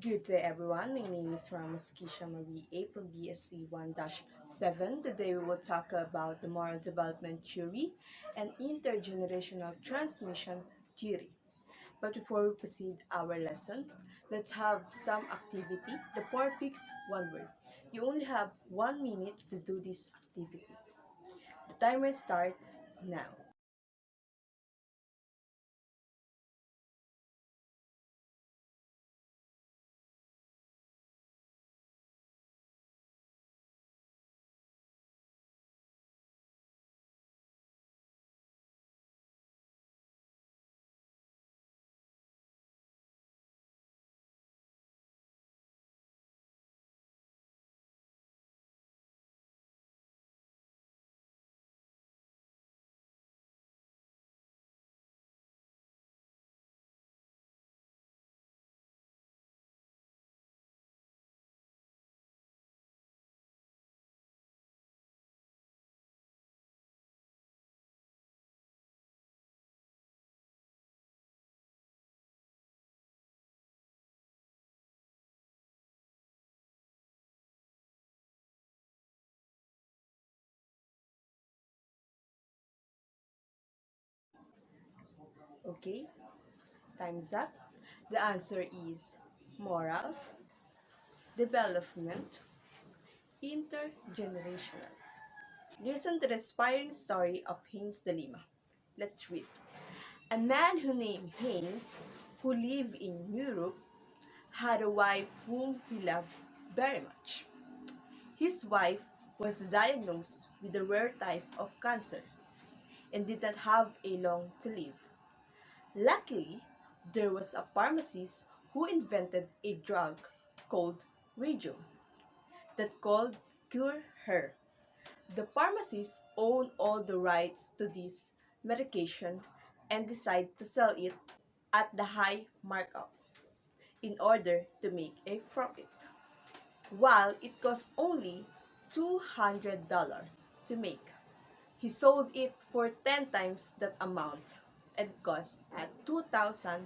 Good day everyone, my name is Ramos Kisha Marie A from BSc 1-7. Today we will talk about the moral development theory and intergenerational transmission theory. But before we proceed our lesson, let's have some activity. The power picks one word. You only have 1 minute to do this activity. The timer starts now. Okay, time's up. The answer is moral development intergenerational. Listen to the inspiring story of Haynes de Lima. Let's read. A man who named Haynes, who lived in Europe, had a wife whom he loved very much. His wife was diagnosed with a rare type of cancer and did not have a long to live. Luckily, there was a pharmacist who invented a drug called radium that could cure her. The pharmacist owned all the rights to this medication and decided to sell it at the high markup in order to make a profit. While it cost only $200 to make, he sold it for 10 times that amount and cost at $2,000.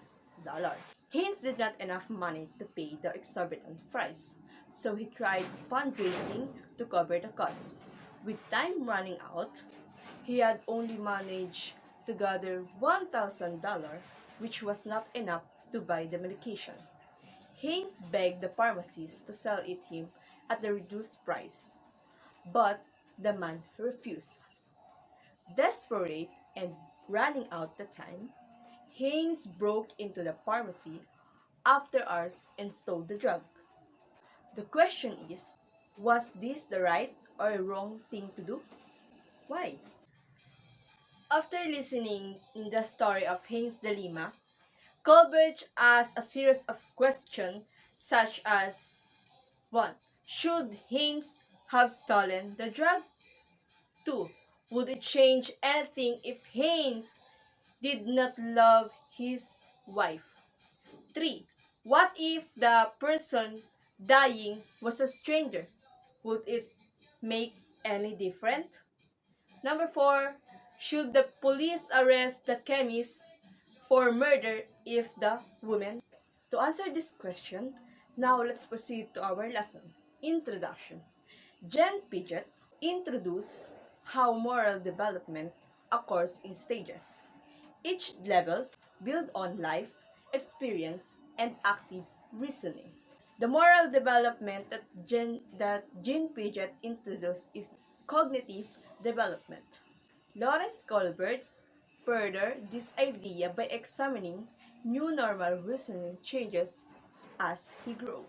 Haynes did not enough money to pay the exorbitant price, so he tried fundraising to cover the costs. With time running out, he had only managed to gather $1,000, which was not enough to buy the medication. Haynes begged the pharmacist to sell it him at the reduced price, but the man refused. Desperate and running out the time, Haynes broke into the pharmacy after hours and stole the drug. The question is, was this the right or wrong thing to do? Why? After listening in the story of Haynes de Lima, Colbert asked a series of questions such as 1. Should Haynes have stolen the drug? 2. Would it change anything if Haynes did not love his wife? 3. What if the person dying was a stranger? Would it make any difference? Number 4. Should the police arrest the chemist for murder if the woman? To answer this question, now let's proceed to our lesson. Introduction. Jen Piaget introduced how moral development occurs in stages. Each levels build on life, experience, and active reasoning. The moral development that Jean Piaget introduced is cognitive development. Lawrence Colbert furthered this idea by examining new normal reasoning changes as he grew.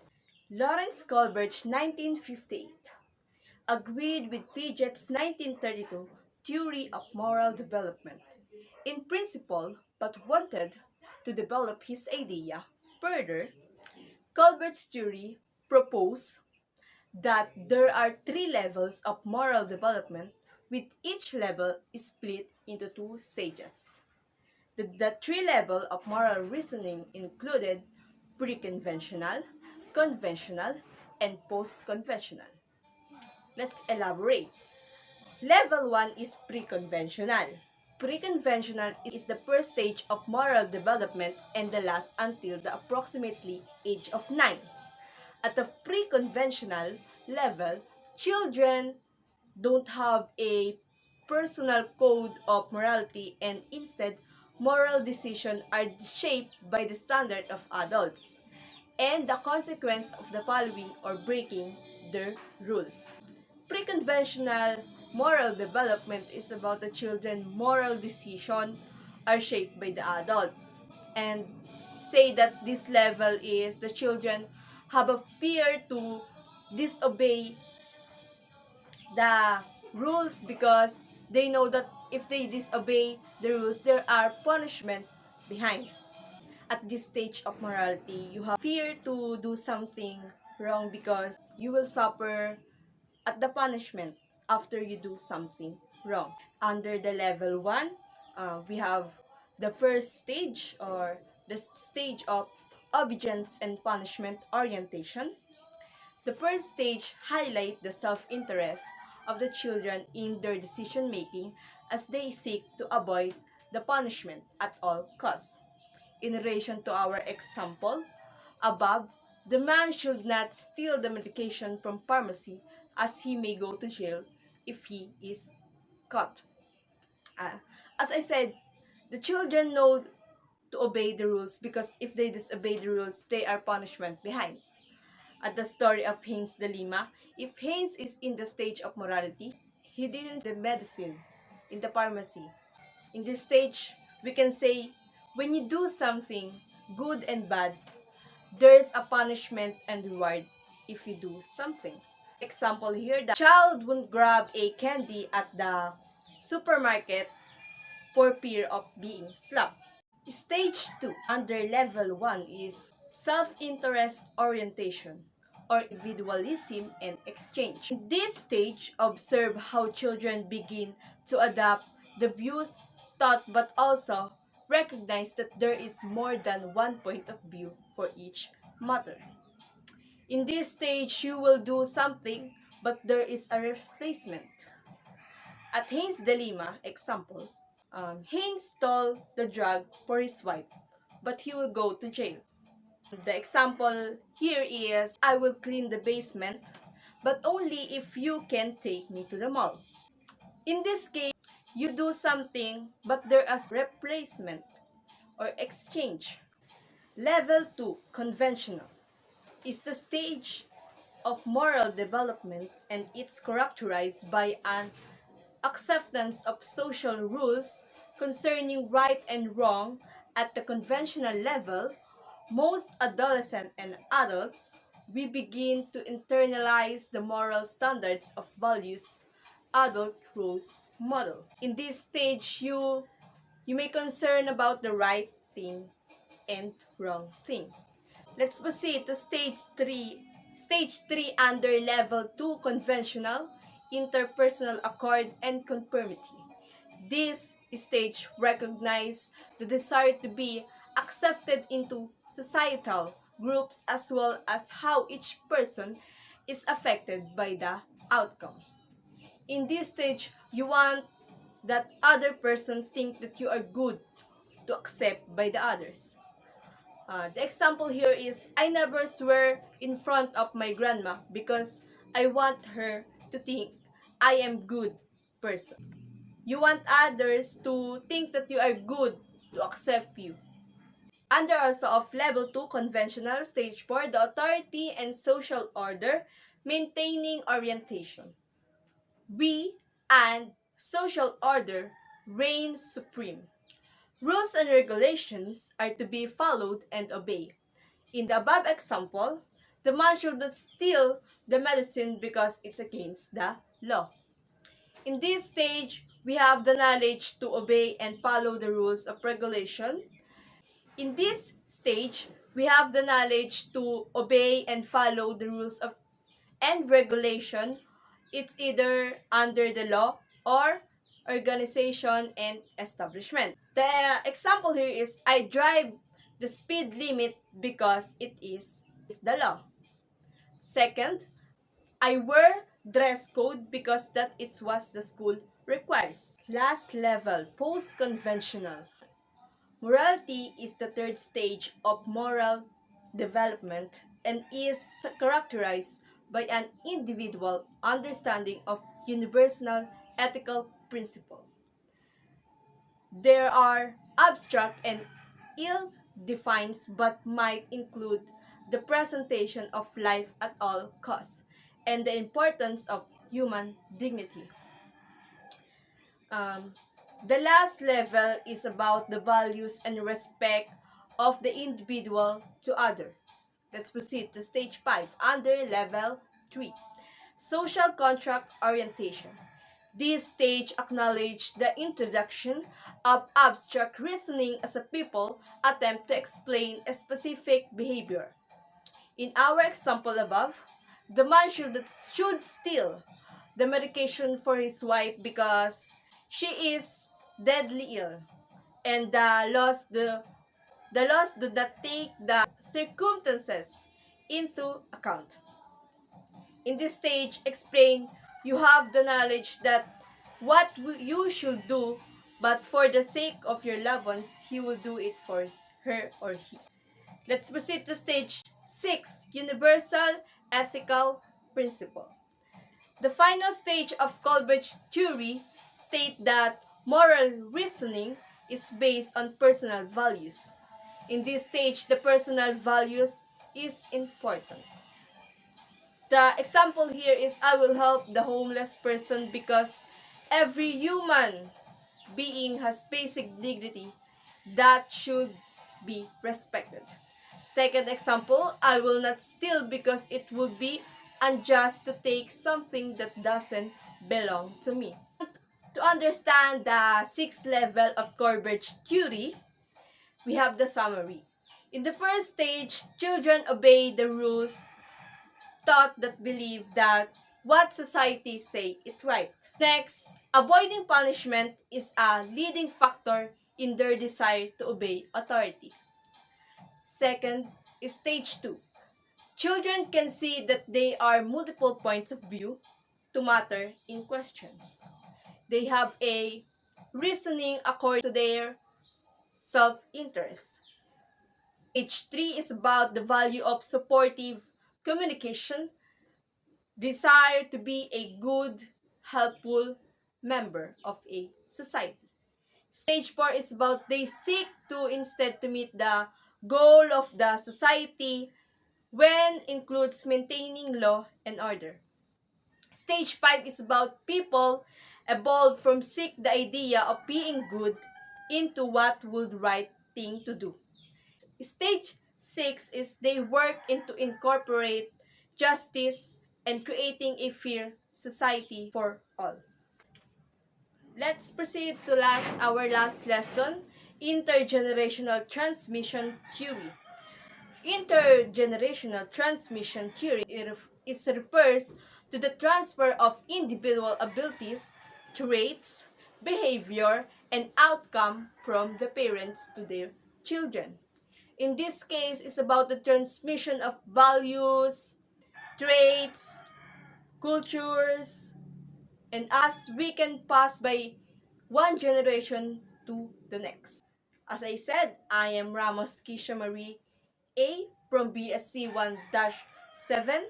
Lawrence Colbert's 1958 agreed with Piaget's 1932 theory of moral development in principle but wanted to develop his idea further. Colbert's theory proposed that there are three levels of moral development, with each level split into two stages. The three levels of moral reasoning included pre-conventional, conventional, and post-conventional. Let's elaborate. Level 1 is pre-conventional. Pre-conventional is the first stage of moral development and the last until the approximately age of 9. At the pre-conventional level, children don't have a personal code of morality and instead moral decisions are shaped by the standard of adults and the consequence of the following or breaking their rules. Pre-conventional moral development is about the children's moral decision are shaped by the adults and say that this level is the children have a fear to disobey the rules because they know that if they disobey the rules there are punishment behind. At this stage of morality you have fear to do something wrong because you will suffer at the punishment after you do something wrong. Under the level 1, we have the first stage or the stage of obedience and punishment orientation. The first stage highlights the self-interest of the children in their decision making as they seek to avoid the punishment at all costs. In relation to our example above, the man should not steal the medication from pharmacy as he may go to jail if he is caught. Uh, as I said, the children know to obey the rules because if they disobey the rules, they are punishment behind. At the story of Haynes de Lima, if Haynes is in the stage of morality, he didn't the medicine in the pharmacy. In this stage, we can say, when you do something good and bad, there's a punishment and reward if you do something. Example here, the child won't grab a candy at the supermarket for fear of being slapped. Stage 2 under level 1 is self-interest orientation or individualism and exchange. In this stage, observe how children begin to adapt the views taught but also recognize that there is more than one point of view for each matter. In this stage, you will do something but there is a replacement. At Haynes de Lima, example, Haynes stole the drug for his wife, but he will go to jail. The example here is, I will clean the basement, but only if you can take me to the mall. In this case, you do something, but there is replacement or exchange. Level 2, conventional, is the stage of moral development and it's characterized by an acceptance of social rules concerning right and wrong. At the conventional level, most adolescents and adults, we begin to internalize the moral standards of values adult rules model. In this stage, you may concern about the right thing and wrong thing. Let's proceed to stage 3. Stage 3 under level 2 conventional, interpersonal accord and conformity. This stage recognizes the desire to be accepted into societal groups as well as how each person is affected by the outcome. In this stage, you want that other person think that you are good to accept by the others. The example here is, I never swear in front of my grandma because I want her to think I am good person. You want others to think that you are good to accept you. Under also of level 2 conventional, stage 4, the authority and social order, maintaining orientation. We and social order reign supreme. Rules and regulations are to be followed and obeyed. In the above example, the man should not steal the medicine because it's against the law. In this stage, we have the knowledge to obey and follow the rules of regulation. In this stage, we have the knowledge to obey and follow the rules of and regulation. It's either under the law or organization and establishment. The example here is, I drive the speed limit because it is the law. Second, I wear dress code because that it was the school requires. Last level, post-conventional. Morality is the third stage of moral development and is characterized by an individual understanding of universal ethical principle. There are abstract and ill-defined but might include the presentation of life at all costs and the importance of human dignity. Um, the last level is about the values and respect of the individual to other. Let's proceed to stage 5 under level 3. Social contract orientation. This stage acknowledges the introduction of abstract reasoning as a people attempt to explain a specific behavior. In our example above, the man should steal the medication for his wife because she is deadly ill, and the laws do not take the circumstances into account. In this stage, explain you have the knowledge that what you should do, but for the sake of your loved ones, he will do it for her or he. Let's proceed to stage 6, universal ethical principle. The final stage of Colbert's theory states that moral reasoning is based on personal values. In this stage, the personal values is important. The example here is I will help the homeless person because every human being has basic dignity that should be respected. Second example, I will not steal because it would be unjust to take something that doesn't belong to me. To understand the sixth level of Corbert's theory, we have the summary. In the first stage, children obey the rules taught that believe that what society say is right. Next, avoiding punishment is a leading factor in their desire to obey authority. Second, stage 2. Children can see that there are multiple points of view to matter in questions. They have a reasoning according to their self-interest. Stage 3 is about the value of supportive communication, desire to be a good, helpful member of a society. Stage 4 is about they seek to instead to meet the goal of the society when includes maintaining law and order. Stage 5 is about people evolve from seek the idea of being good into what would right thing to do. Stage 6 is they work into incorporate justice and creating a fair society for all. Let's proceed to our last lesson, intergenerational transmission theory. Intergenerational transmission theory refers to the transfer of individual abilities, traits, behavior, and outcome from the parents to their children. In this case, it's about the transmission of values, traits, cultures, and as we can pass by one generation to the next. As I said, I am Ramos Kisha Marie A from BSC 1-7.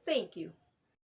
Thank you.